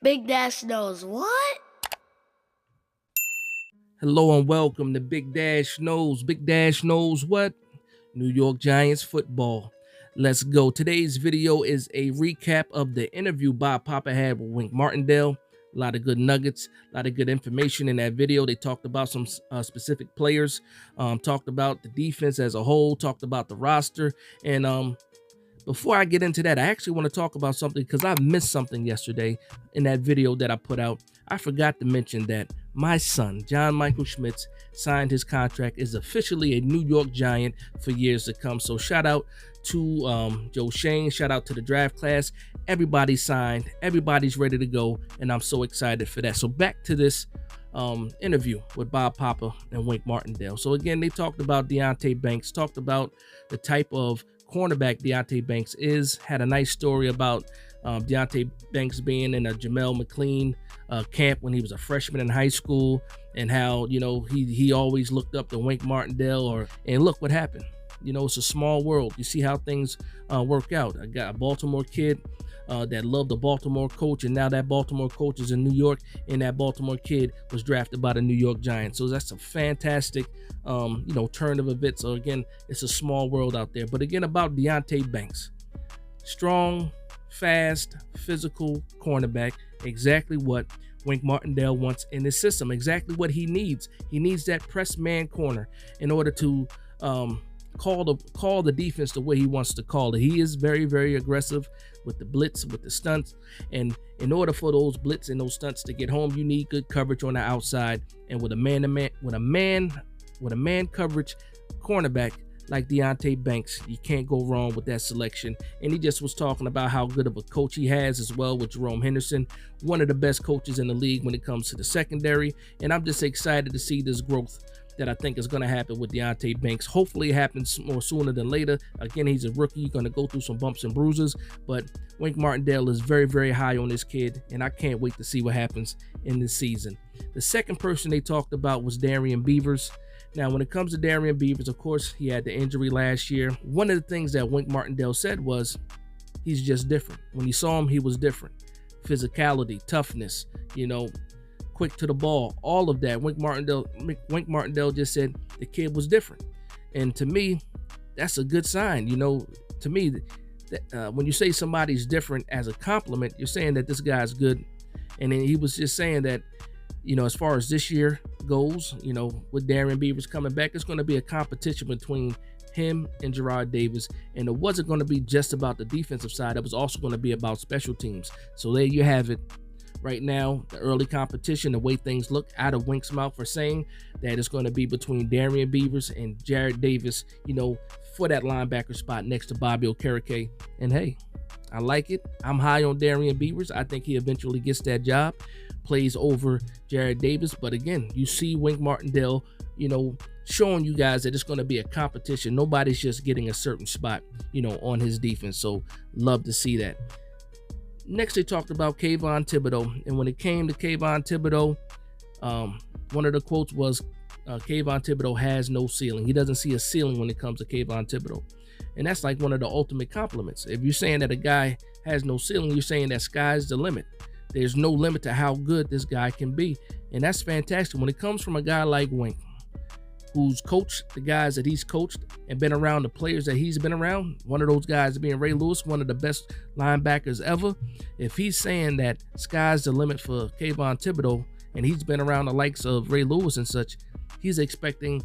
Big Dash knows what? Hello and welcome to Big Dash Knows. Big Dash knows what? New York Giants football. Let's go. Today's video is a recap of the interview Bob Papa had with Wink Martindale. A lot of good nuggets, a lot of good information in that video. They talked about some specific players, talked about the defense as a whole, talked about the roster. And before I get into that, I actually want to talk about something because I missed something yesterday in that video that I put out. I forgot to mention that my son, John Michael Schmitz, signed his contract, is officially a New York Giant for years to come. So shout out to Joe Shane, shout out to the draft class. Everybody signed, everybody's ready to go, and I'm so excited for that. So back to this interview with Bob Papa and Wink Martindale. So again, they talked about Deonte Banks, talked about the type of cornerback Deonte Banks is, had a nice story about Deonte Banks being in a Jamel McLean camp when he was a freshman in high school, and how, you know, he always looked up to Wink Martindale, and look what happened. You know, it's a small world. You see how things work out. I got a Baltimore kid that loved the Baltimore coach, and now that Baltimore coach is in New York, and that Baltimore kid was drafted by the New York Giants. So that's a fantastic, turn of events. So again, it's a small world out there. But again, about Deonte Banks, strong, fast, physical cornerback, exactly what Wink Martindale wants in his system, exactly what he needs. He needs that press man corner in order to call the defense the way he wants to call it. He is very, very aggressive with the blitz, with the stunts, and in order for those blitz and those stunts to get home, you need good coverage on the outside. And with a man coverage cornerback like Deonte Banks, you can't go wrong with that selection. And he just was talking about how good of a coach he has as well with Jerome Henderson, one of the best coaches in the league when it comes to the secondary. And I'm just excited to see this growth that I think is going to happen with Deonte Banks. Hopefully it happens more sooner than later. Again, he's a rookie. He's going to go through some bumps and bruises, but Wink Martindale is very, very high on this kid, and I can't wait to see what happens in this season. The second person they talked about was Darrian Beavers. Now, when it comes to Darrian Beavers, of course, he had the injury last year. One of the things that Wink Martindale said was he's just different. When you saw him, he was different. Physicality, toughness, quick to the ball, all of that. Wink Martindale just said the kid was different. And to me, that's a good sign. To me, when you say somebody's different as a compliment, you're saying that this guy's good. And then he was just saying that, as far as this year goes, with Darrian Beavers coming back, it's going to be a competition between him and Gerard Davis. And it wasn't going to be just about the defensive side. It was also going to be about special teams. So there you have it. Right now, the early competition, the way things look out of Wink's mouth for saying that it's going to be between Darrian Beavers and Jared Davis, for that linebacker spot next to Bobby Okereke. And hey, I like it. I'm high on Darrian Beavers. I think he eventually gets that job, plays over Jared Davis. But again, you see Wink Martindale, showing you guys that it's going to be a competition. Nobody's just getting a certain spot, on his defense. So love to see that. Next, they talked about Kayvon Thibodeaux. And when it came to Kayvon Thibodeaux, one of the quotes was, Kayvon Thibodeaux has no ceiling. He doesn't see a ceiling when it comes to Kayvon Thibodeaux. And that's like one of the ultimate compliments. If you're saying that a guy has no ceiling, you're saying that sky's the limit. There's no limit to how good this guy can be. And that's fantastic. When it comes from a guy like Wink, who's coached the guys that he's coached and been around the players that he's been around, one of those guys being Ray Lewis, one of the best linebackers ever. If he's saying that sky's the limit for Kayvon Thibodeaux, and he's been around the likes of Ray Lewis and such, he's expecting,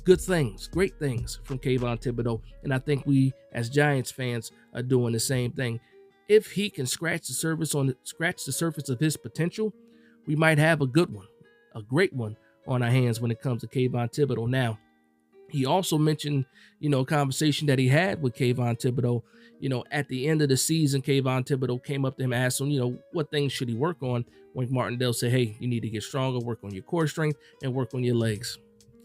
good things, great things from Kayvon Thibodeaux. And I think we as Giants fans are doing the same thing. If he can scratch the surface of his potential, we might have a good one, a great one on our hands when it comes to Kayvon Thibodeaux. Now, he also mentioned, a conversation that he had with Kayvon Thibodeaux. At the end of the season, Kayvon Thibodeaux came up to him and asked him, what things should he work on? Wink Martindale said, hey, you need to get stronger, work on your core strength, and work on your legs.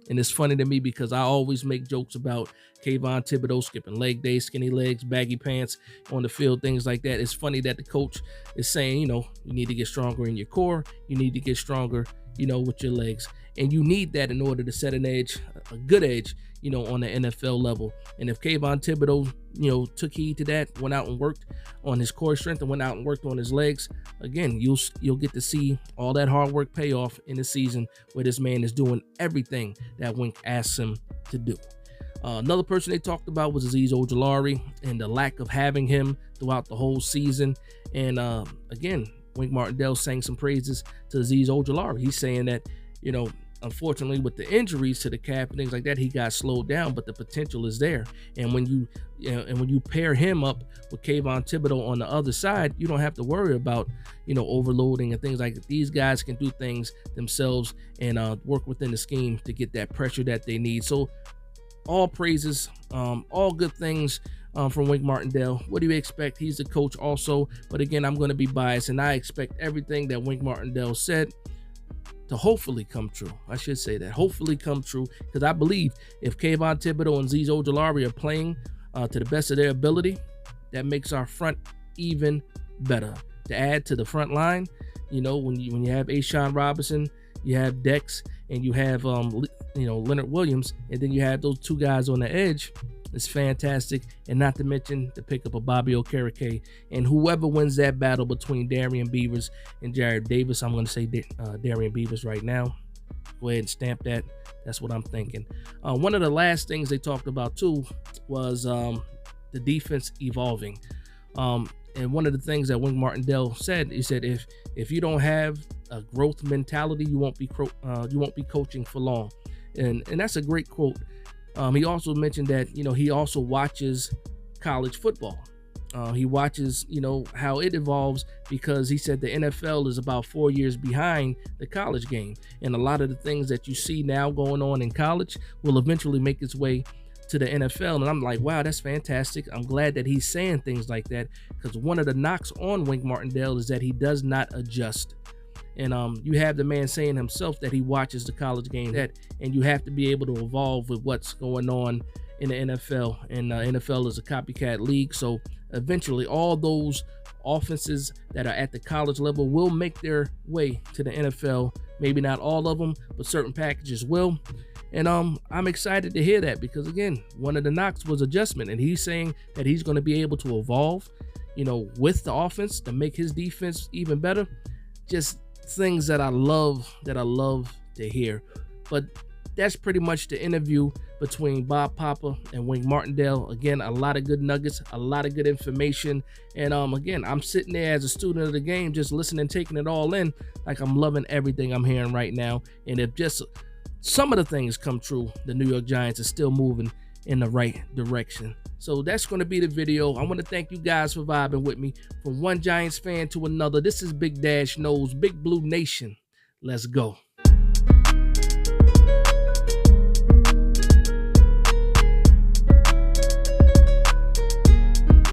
And it's funny to me because I always make jokes about Kayvon Thibodeaux skipping leg day, skinny legs, baggy pants on the field, things like that. It's funny that the coach is saying, you need to get stronger in your core. You need to get stronger with your legs. And you need that in order to set an edge, a good edge, on the NFL level. And if Kayvon Thibodeaux, took heed to that, went out and worked on his core strength and went out and worked on his legs, again, you'll get to see all that hard work pay off in the season where this man is doing everything that Wink asks him to do. Another person they talked about was Aziz Ojelari and the lack of having him throughout the whole season. And again, Wink Martindale sang some praises to Aziz Ojelari. He's saying that, unfortunately with the injuries to the calf and things like that, he got slowed down, but the potential is there. And when you pair him up with Kayvon Thibodeaux on the other side, you don't have to worry about, overloading and things like that. These guys can do things themselves and work within the scheme to get that pressure that they need. So all praises, all good things from Wink Martindale. What do you expect? He's the coach also, but again, I'm going to be biased, and I expect everything that Wink Martindale said to hopefully come true. I should say that, hopefully come true, because I believe if Kayvon Thibodeaux and Aziz Ojelari are playing to the best of their ability, that makes our front even better. To add to the front line, when you have Ashawn Robinson, you have Dex, and you have Leonard Williams, and then you have those two guys on the edge. It's fantastic. And not to mention the pickup of Bobby Okereke, and whoever wins that battle between Darian Beavers and Jared Davis, I'm going to say Darian Beavers right now. Go ahead and stamp that. That's what I'm thinking. One of the last things they talked about too was the defense evolving. And one of the things that Wink Martindale said, he said, if you don't have a growth mentality, you won't be coaching for long. And that's a great quote. He also mentioned that, he also watches college football. He watches, how it evolves, because he said the NFL is about 4 years behind the college game. And a lot of the things that you see now going on in college will eventually make its way to the NFL. And I'm like, wow, that's fantastic. I'm glad that he's saying things like that, because one of the knocks on Wink Martindale is that he does not adjust. And you have the man saying himself that he watches the college game, and you have to be able to evolve with what's going on in the NFL. And NFL is a copycat league, so eventually all those offenses that are at the college level will make their way to the NFL. Maybe not all of them, but certain packages will. And I'm excited to hear that, because again, one of the knocks was adjustment, and he's saying that he's going to be able to evolve, with the offense to make his defense even better. Just things that I love to hear. But that's pretty much the interview between Bob Papa and Wink Martindale. Again, a lot of good nuggets, a lot of good information. And again, I'm sitting there as a student of the game, just listening, taking it all in, like I'm loving everything I'm hearing right now. And if just some of the things come true, the New York Giants are still moving in the right direction. So that's going to be the video. I want to thank you guys for vibing with me. From one Giants fan to another, this is Big Dash Knows, Big Blue Nation. Let's go.